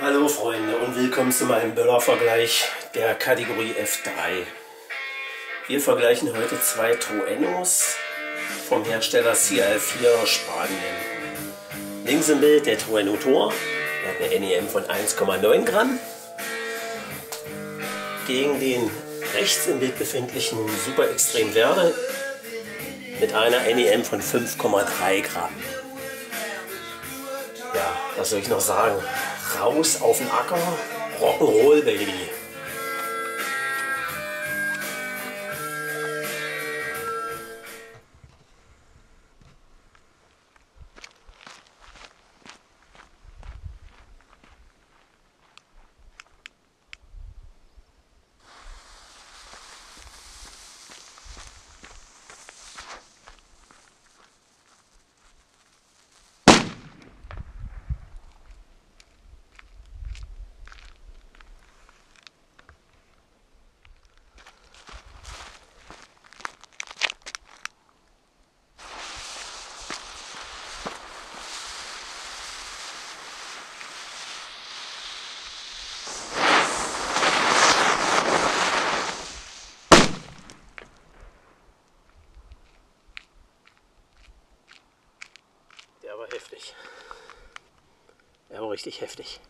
Hallo Freunde und willkommen zu meinem Böller-Vergleich der Kategorie F3. Wir vergleichen heute zwei Truenos vom Hersteller CL4 aus Spanien. Links im Bild der Trueno Tor, der hat eine NEM von 1,9 Gramm. Gegen den rechts im Bild befindlichen Super Extrem Verde mit einer NEM von 5,3 Gramm. Ja, was soll ich noch sagen? Raus auf den Acker, Rock'n'Roll, Baby. Der war heftig. Der war richtig heftig.